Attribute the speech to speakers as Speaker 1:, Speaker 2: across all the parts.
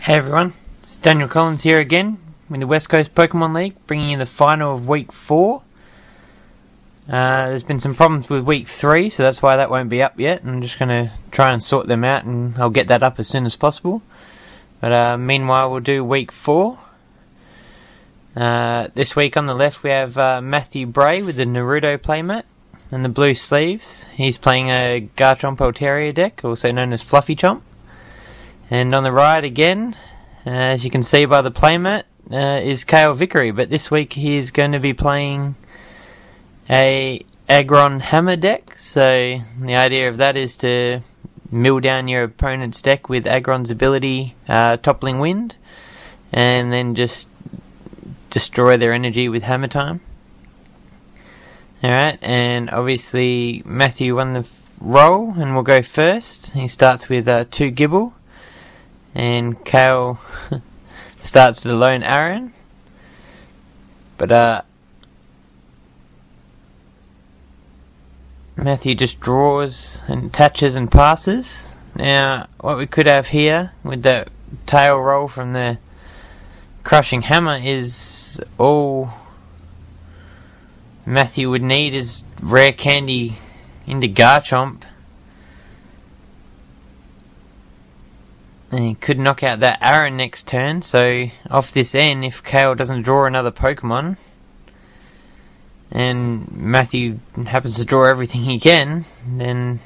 Speaker 1: Hey everyone, it's Daniel Collins here again with the West Coast Pokemon League, bringing you the final of Week 4. There's been some problems with Week 3, so that's why that won't be up yet. I'm just going to try and sort them out, and I'll get that up as soon as possible. But meanwhile, we'll do Week 4. This week on the left we have Mathew Bray with the Naruto playmat and the blue sleeves. He's playing a Garchomp Altaria deck, also known as Fluffy Chomp. And on the right again, as you can see by the playmat, is Cale Vickery. But this week he is going to be playing a Aggron Hammer deck. So the idea of that is to mill down your opponent's deck with Aggron's ability, Toppling Wind, and then just destroy their energy with Hammer Time. Alright, and obviously Matthew won the roll and will go first. He starts with 2 Gibble. And Cale starts with a lone Aaron. But Matthew just draws and attaches and passes. Now, what we could have here with the tail roll from the Crushing Hammer is all Matthew would need is Rare Candy into Garchomp. And he could knock out that Aaron next turn, so off this end, if Cale doesn't draw another Pokemon, and Matthew happens to draw everything he can, then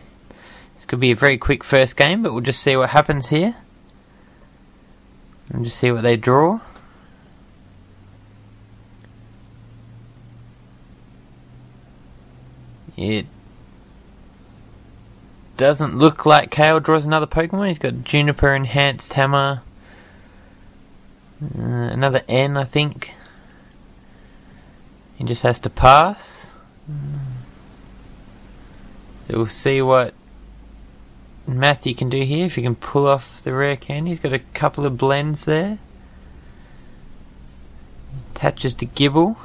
Speaker 1: this could be a very quick first game, but we'll just see what happens here. And just see what they draw. It doesn't look like Cale draws another Pokemon. He's got Juniper Enhanced Hammer. Another N, I think. He just has to pass. So we'll see what Matthew can do here, if he can pull off the Rare Candy. He's got a couple of blends there. Attaches to Gibble.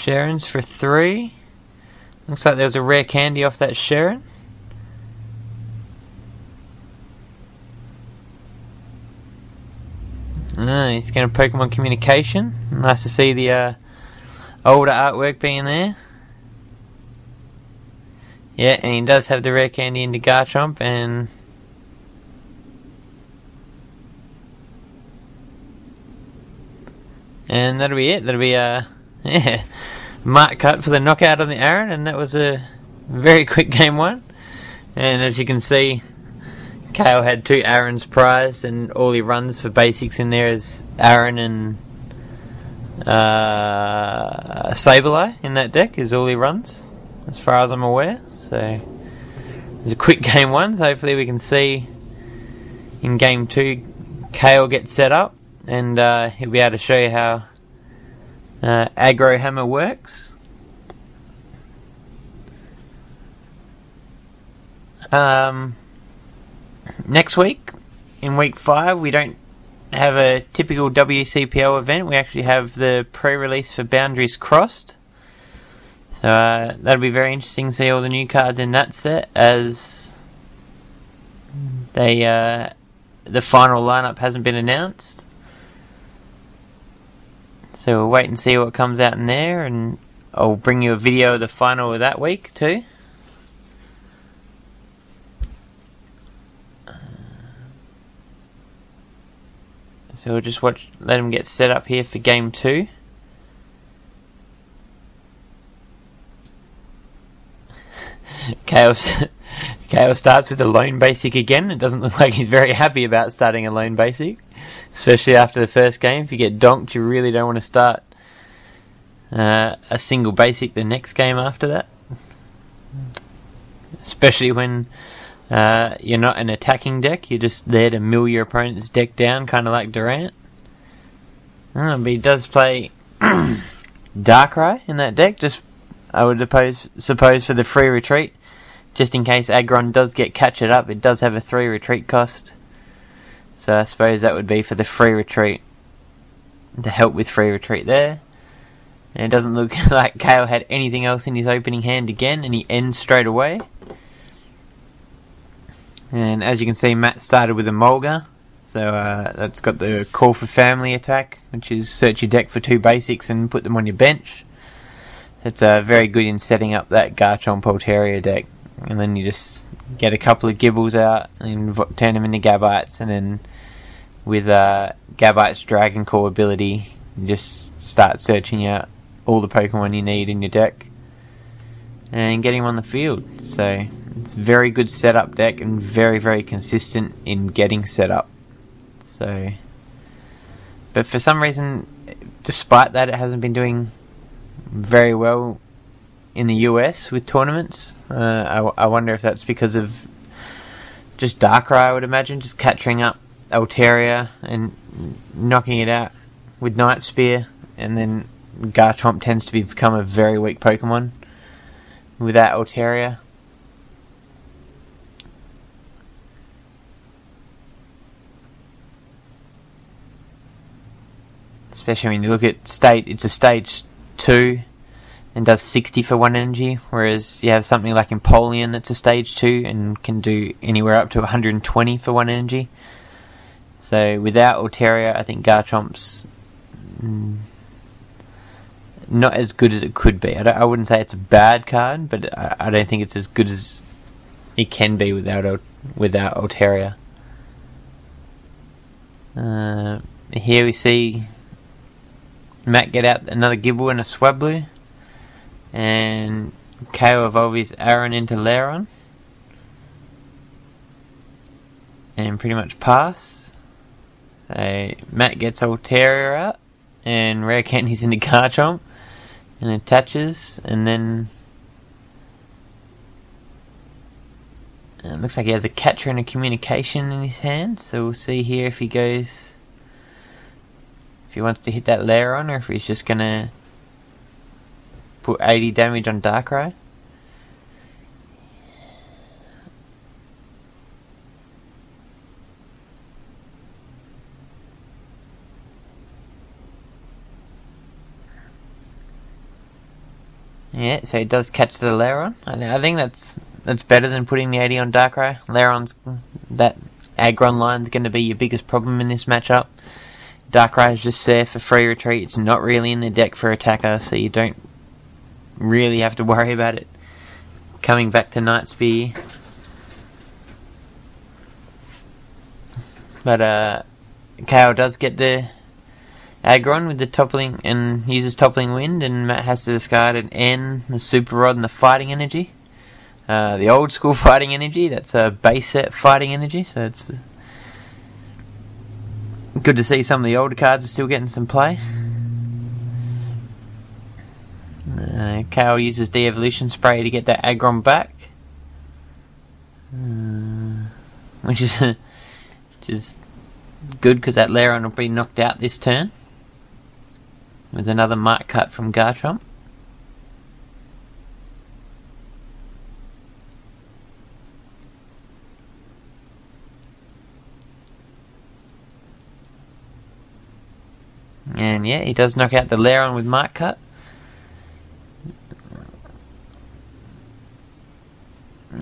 Speaker 1: Sharon's for 3. Looks like there was a Rare Candy off that Sharon. He's going to Pokemon Communication. Nice to see the older artwork being there. Yeah, and he does have the Rare Candy into Garchomp, and that'll be it. That'll be yeah, mark cut for the knockout on the Aaron, and that was a very quick game 1. And as you can see, Cale had 2 Aarons prized, and all he runs for basics in there is Aaron and Sableye in that deck is all he runs, as far as I'm aware. So it was a quick game 1, so hopefully we can see in game 2 Cale gets set up, and he'll be able to show you how Aggro Hammer works. Next week, in week 5, we don't have a typical WCPL event. We actually have the pre-release for Boundaries Crossed. So that'll be very interesting to see all the new cards in that set, as the final lineup hasn't been announced. So we'll wait and see what comes out in there, and I'll bring you a video of the final of that week too. So we'll just let him get set up here for game 2. Cale starts with a lone basic again. It doesn't look like he's very happy about starting a lone basic, especially after the first game. If you get donked, you really don't want to start a single basic the next game after that, especially when you're not an attacking deck. You're just there to mill your opponent's deck down, kind of like Durant. But he does play Darkrai in that deck, just I would suppose for the free retreat, just in case Aggron does get Catch It Up. It does have a 3 retreat cost, so I suppose that would be for the free retreat, to help with free retreat there. And it doesn't look like Cale had anything else in his opening hand again, and he ends straight away. And as you can see, Matt started with a Mulga, so that's got the Call for Family attack, which is search your deck for 2 basics and put them on your bench. It's very good in setting up that Garchomp Altaria deck, and then you just get a couple of Gibbles out and turn them into Gabites, and then with Gabite's Dragon Core ability, you just start searching out all the Pokemon you need in your deck and getting them on the field. So it's a very good setup deck and very, very consistent in getting set up. So, but for some reason, despite that, it hasn't been doing very well in the US with tournaments. I wonder if that's because of just Darkrai, I would imagine, just capturing up Altaria and knocking it out with Night Spear, and then Garchomp tends to become a very weak Pokemon without Altaria. Especially when you look at it's a stage 2 and does 60 for 1 energy, whereas you have something like Empoleon that's a stage 2 and can do anywhere up to 120 for 1 energy. So without Altaria, I think Garchomp's not as good as it could be. I wouldn't say it's a bad card, but I don't think it's as good as it can be without Altaria. Here we see Matt get out another Gibble and a Swablu, and Cale evolve his Aaron into Lairon and pretty much pass. So Matt gets Altaria out and Rare Candy's into Garchomp and attaches, and then it looks like he has a catcher and a communication in his hand, so we'll see here if he wants to hit that Lairon, or if he's just gonna put 80 damage on Darkrai. Yeah, so he does catch the Lairon. I think that's better than putting the 80 on Darkrai. That Aggron line's going to be your biggest problem in this matchup. Darkrai is just there for free retreat. It's not really in the deck for attacker, so you don't really have to worry about it coming back to Night Spear. But Cale does get the Aggron with the toppling and uses Toppling Wind, and Matt has to discard an N, the Super Rod, and the Fighting Energy. The old school Fighting Energy, that's a base set Fighting Energy, so it's good to see some of the older cards are still getting some play. Cale uses De-Evolution Spray to get that Aggron back, which is good because that Lairon will be knocked out this turn with another Mark Cut from Garchomp. And yeah, he does knock out the Lairon with Mark Cut.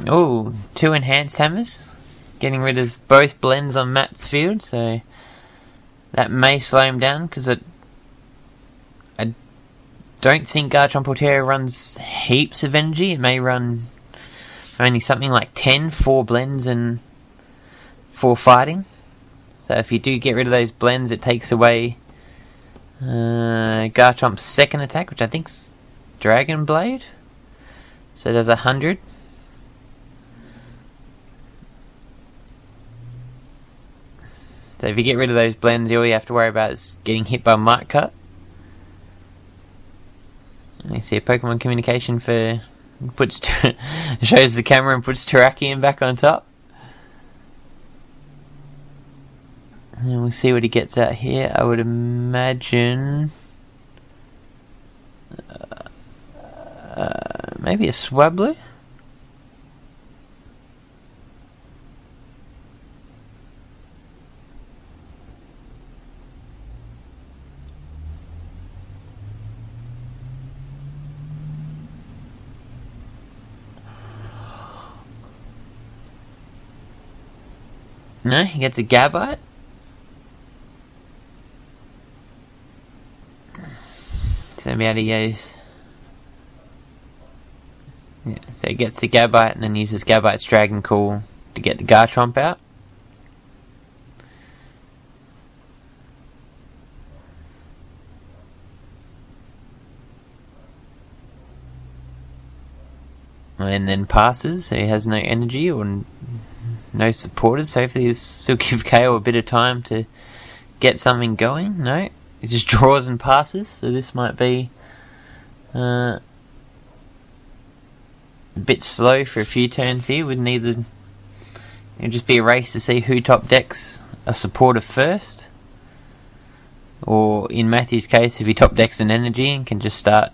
Speaker 1: Oh, 2 Enhanced Hammers, getting rid of both blends on Matt's field, so that may slow him down, because I don't think Garchomp Altaria runs heaps of energy. It may run only something like 10, 4 blends and 4 fighting. So if you do get rid of those blends, it takes away Garchomp's second attack, which I think's Dragon Blade. So it does 100. So if you get rid of those blends, all you have to worry about is getting hit by Mark Cut. And you see a Pokemon communication shows the camera and puts Terrakion back on top. And we'll see what he gets out here. I would imagine maybe a Swablu. No, he gets a Gabite. So maybe he goes. Yeah, so he gets the Gabite and then uses Gabite's Dragon Call to get the Garchomp out. And then passes, so he has no energy or no supporters. So hopefully this will give Cale a bit of time to get something going. No, he just draws and passes, so this might be a bit slow for a few turns here. It'll just be a race to see who top decks a supporter first. Or in Matthew's case, if he top decks an energy and can just start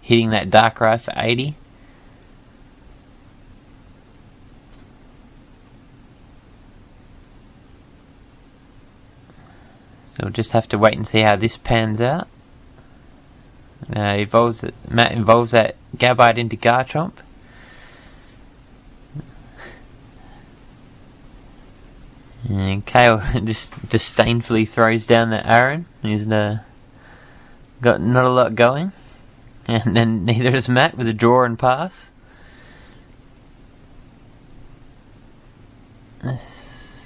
Speaker 1: hitting that Darkrai for 80. So we'll just have to wait and see how this pans out. Matt involves that Gabite into Garchomp. And Cale just disdainfully throws down that Aaron. He's got not a lot going. And then neither is Matt with a draw and pass.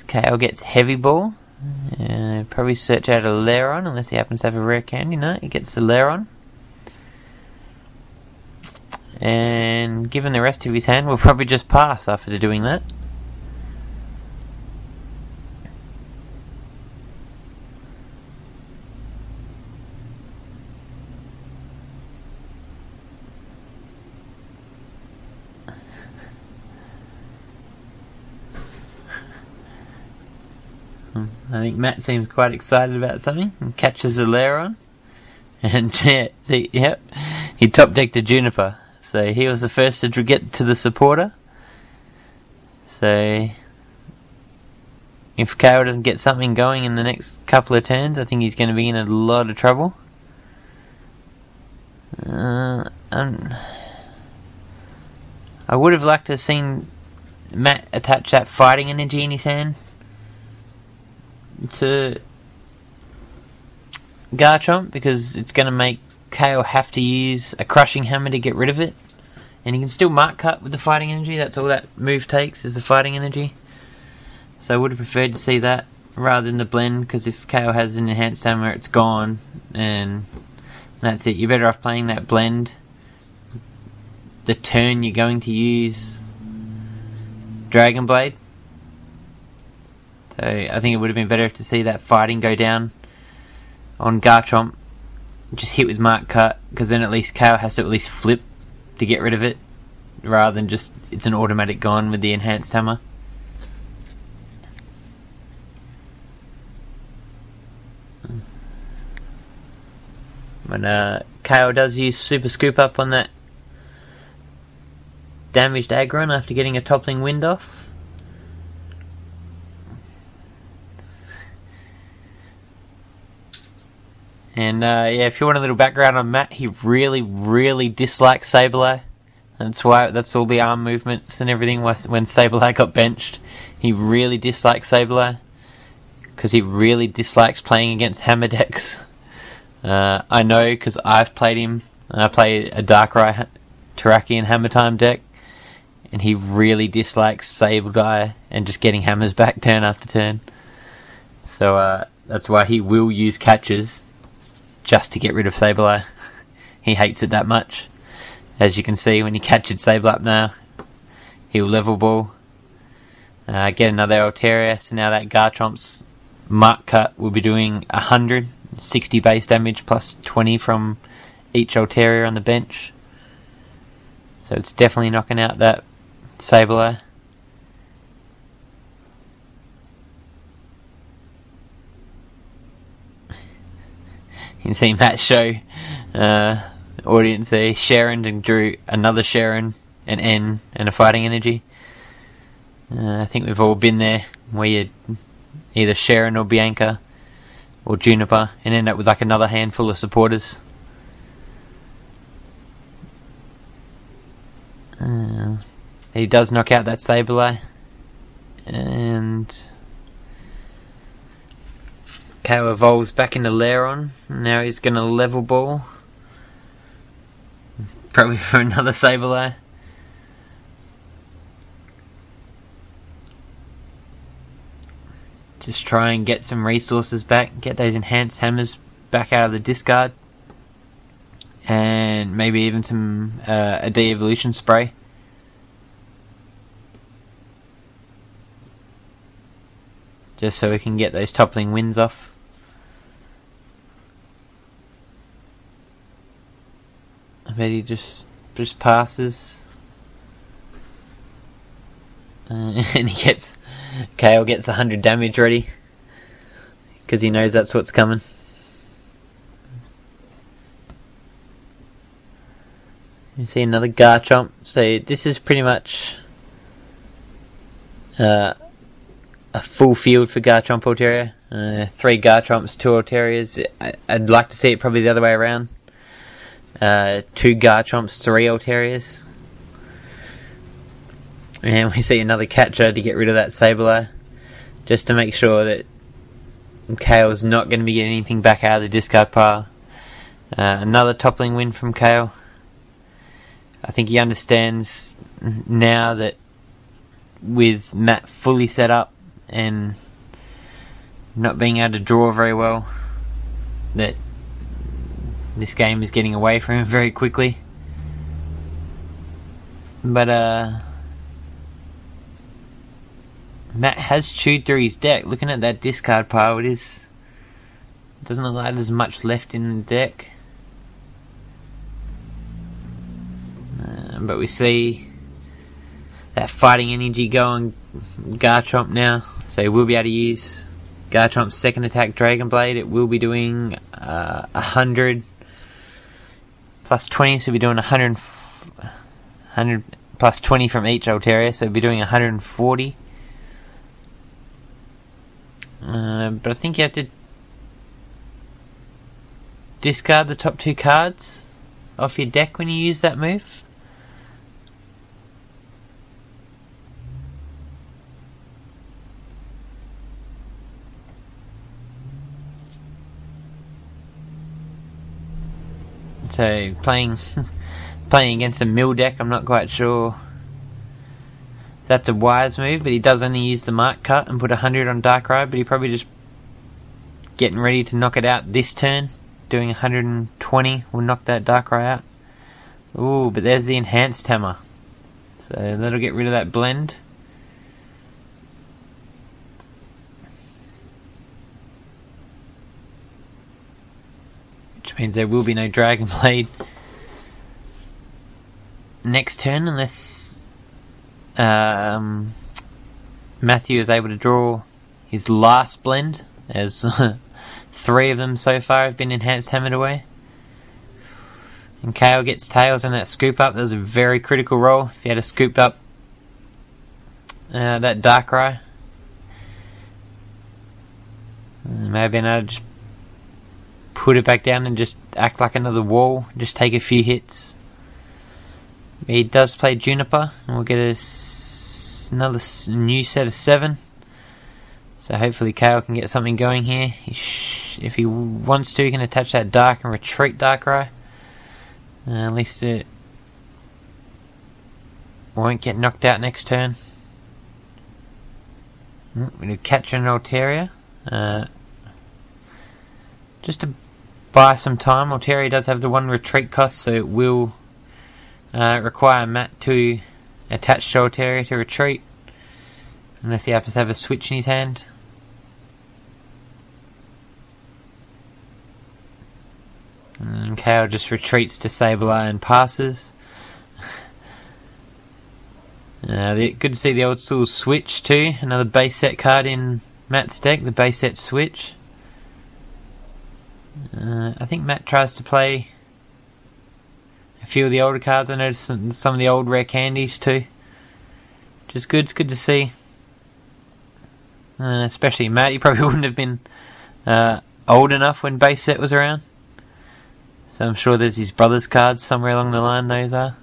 Speaker 1: Cale gets Heavy Ball. Probably search out a Lairon unless he happens to have a rare candy. No, he gets the Lairon. And given the rest of his hand, we'll probably just pass after doing that. I think Matt seems quite excited about something and catches a Lairon. And he top decked a Juniper. So he was the first to get to the supporter. So if Cale doesn't get something going in the next couple of turns, I think he's going to be in a lot of trouble. I would have liked to have seen Matt attach that fighting energy in his hand to Garchomp, because it's going to make Cale have to use a crushing hammer to get rid of it, and he can still mark cut with the fighting energy. That's all that move takes, is the fighting energy. So I would have preferred to see that rather than the blend, because if Cale has an enhanced hammer, it's gone and that's it. You're better off playing that blend the turn you're going to use Dragon Blade. So I think it would have been better to see that fighting go down on Garchomp, just hit with Mark Cut, because then at least Cale has to at least flip to get rid of it, rather than just it's an automatic gone with the enhanced hammer. But Cale does use Super Scoop Up on that damaged Aggron after getting a Toppling Wind off. And if you want a little background on Matt, he really dislikes Sableye. That's all the arm movements and everything when Sableye got benched. He really dislikes Sableye because he really dislikes playing against hammer decks. I know because I've played him. I play a Darkrai Terrakion Hammer Time deck, and he really dislikes Sableye and just getting hammers back turn after turn. So that's why he will use catches just to get rid of Sableye. He hates it that much. As you can see, when he catches Sable up now, he'll level ball. Get another Altaria, so now that Garchomp's Mark Cut will be doing 160 base damage plus 20 from each Altaria on the bench. So it's definitely knocking out that Sableye. You can see Matt show the audience there, Sharon, and drew another Sharon, an N, and a fighting energy. I think we've all been there, where you either Sharon or Bianca or Juniper and end up with like another handful of supporters. He does knock out that Sableye, and Cale evolves back into Laron. Now he's going to level ball. Probably for another Sableye. Just try and get some resources back. Get those enhanced hammers back out of the discard. And maybe even some a de-evolution spray. Just so we can get those toppling winds off. I bet he just passes. And Cale gets 100 damage ready. Because he knows that's what's coming. You see another Garchomp. So this is pretty much a full field for Garchomp Altaria. 3 Garchomps, 2 Altarias. I'd like to see it probably the other way around. 2 Garchomps, 3 Altarias. And we see another catcher to get rid of that Sableye. Just to make sure that Cale's not going to be getting anything back out of the discard pile. Another toppling win from Cale. I think he understands now that with Matt fully set up and not being able to draw very well, that this game is getting away from him very quickly. But Matt has chewed through his deck. Looking at that discard pile, it doesn't look like there's much left in the deck. But we see that fighting energy go on Garchomp now. So we'll be able to use Garchomp's second attack, Dragon Blade. It will be doing 100 plus 20, so we'll be doing 100 plus 20 from each Altaria, so we'll be doing 140. But I think you have to discard the top 2 cards off your deck when you use that move. So playing against a mill deck, I'm not quite sure that's a wise move, but he does only use the Mark Cut and put 100 on Darkrai, but he probably just getting ready to knock it out this turn. Doing 120 will knock that Darkrai out. Ooh, but there's the enhanced hammer. So that'll get rid of that blend. Which means there will be no Dragon Blade next turn unless Mathew is able to draw his last blend, as 3 of them so far have been enhanced hammered away. And Cale gets tails on that scoop up. That was a very critical roll. If he had a scooped up that Darkrai, may have been able to just put it back down and just act like another wall, just take a few hits. He does play Juniper, and we'll get another new set of 7. So hopefully Cale can get something going here. If he wants to, he can attach that Dark and retreat Darkrai. At least it won't get knocked out next turn. We'll catch an Altaria. Just to buy some time, Altaria does have the 1 retreat cost, so it will require Matt to attach to Altaria to retreat, unless he happens to have a switch in his hand. And Cale just retreats to Sableye and passes. Good to see the old school switch too. Another base set card in Matt's deck, the base set switch. I think Matt tries to play a few of the older cards. I noticed some of the old rare candies too, which is good. It's good to see. Especially Matt, he probably wouldn't have been old enough when base set was around. So I'm sure there's his brother's cards somewhere along the line, those are.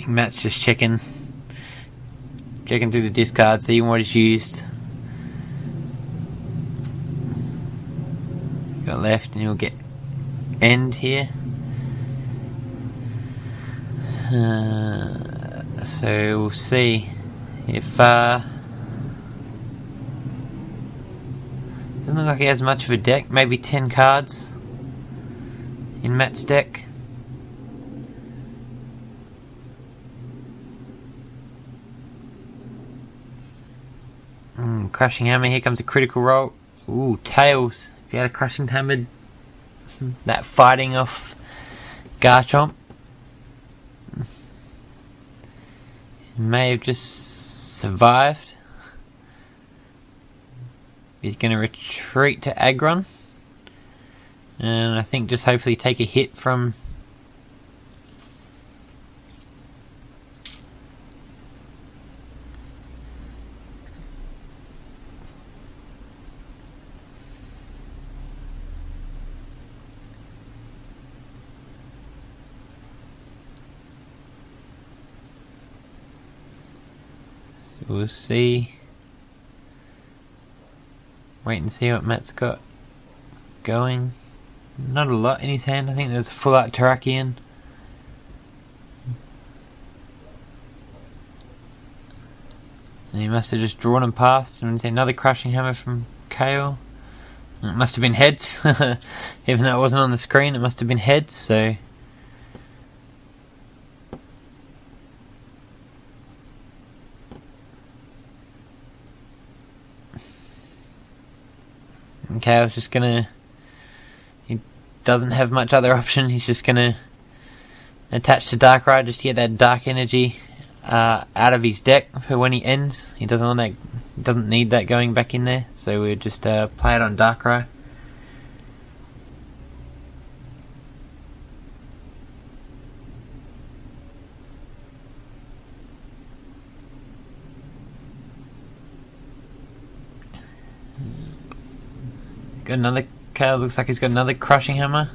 Speaker 1: think Matt's just checking through the discards, seeing what is used. Got left, and he'll get end here. So we'll see if doesn't look like he has much of a deck. Maybe 10 cards in Matt's deck. Crushing Hammer. Here comes a critical roll. Ooh, tails. If you had a Crushing Hammer, that fighting off Garchomp. May have just survived. He's going to retreat to Aggron, and I think just hopefully take a hit from we'll see. Wait and see what Matt's got going. Not a lot in his hand. I think there's a full art Terrakion. And he must have just drawn and passed. And another Crushing Hammer from Cale. It must have been heads. Even though it wasn't on the screen, it must have been heads. So Cale's just gonna, he doesn't have much other option. He's just gonna attach to Darkrai just to get that dark energy out of his deck for when he ends. He doesn't want that, doesn't need that going back in there, so we'll just play it on Darkrai. Got another Cale, looks like he's got another Crushing Hammer.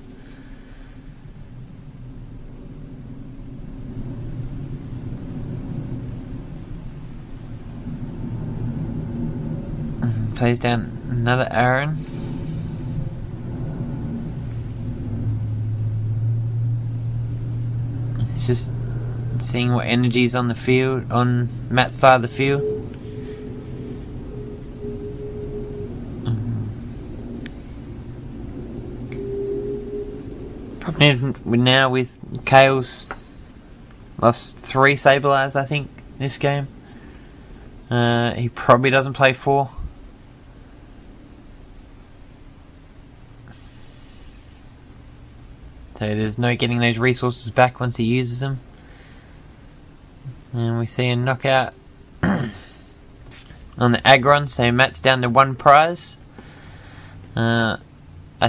Speaker 1: Plays down another Aaron. It's just seeing what energy's on the field, on Matt's side of the field. Problem is, now with Cale's lost 3 Sableyes, I think, this game. He probably doesn't play 4. So there's no getting those resources back once he uses them. And we see a knockout on the Aggron, so Matt's down to 1 prize. I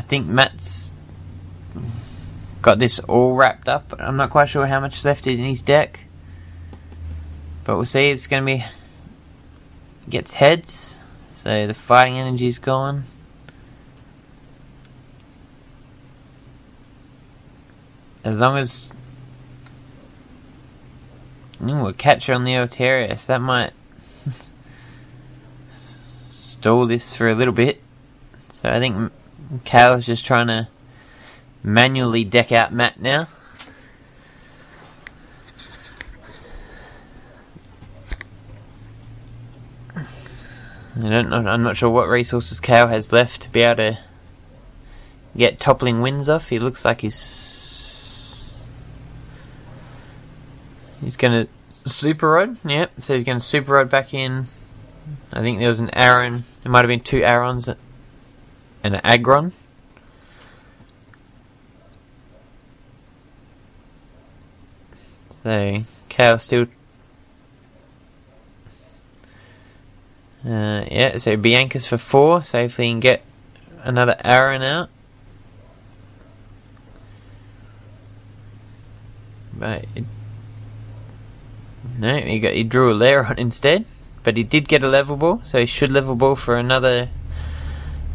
Speaker 1: think Matt's got this all wrapped up. I'm not quite sure how much left is in his deck, but we'll see. It's going to be, gets heads, so the fighting energy is gone. As long as we'll catch her on the Altaria, so that might stall this for a little bit. So I think Cale's just trying to manually deck out Matt now. I'm not sure what resources Cale has left to be able to get toppling winds off. He looks like he's gonna Super Rod. Yep, so he's gonna Super Rod back in. I think there was an Aaron. It might have been 2 Aarons and an Aggron. So Cale still, yeah. So Bianca's for 4. So if we can get another Aaron out, but no, he drew a Lairon instead. But he did get a level ball, so he should level ball for another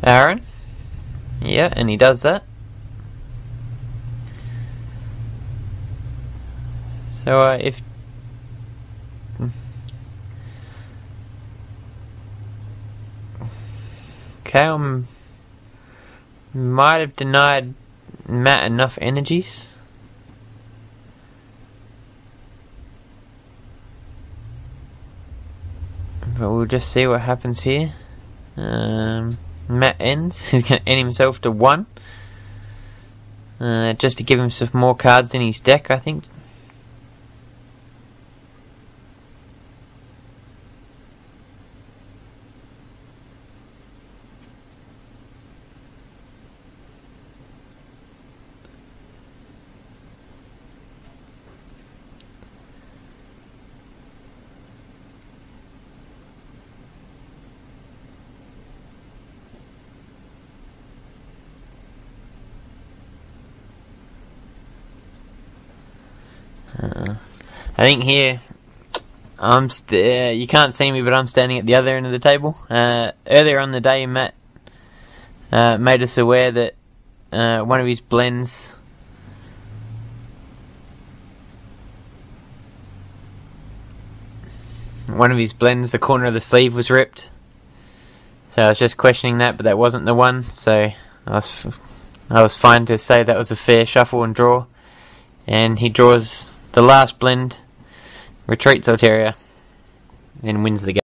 Speaker 1: Aaron. Yeah, and he does that. So if Cale might have denied Matt enough energies. But we'll just see what happens here. Matt ends. He's going to end himself to 1. Just to give himself more cards in his deck, I think. I think here, you can't see me, but I'm standing at the other end of the table. Earlier on the day, Matt made us aware that one of his blends the corner of the sleeve was ripped. So I was just questioning that, but that wasn't the one. So I was fine to say that was a fair shuffle and draw. And he draws the last blend, retreats Altaria, and wins the game.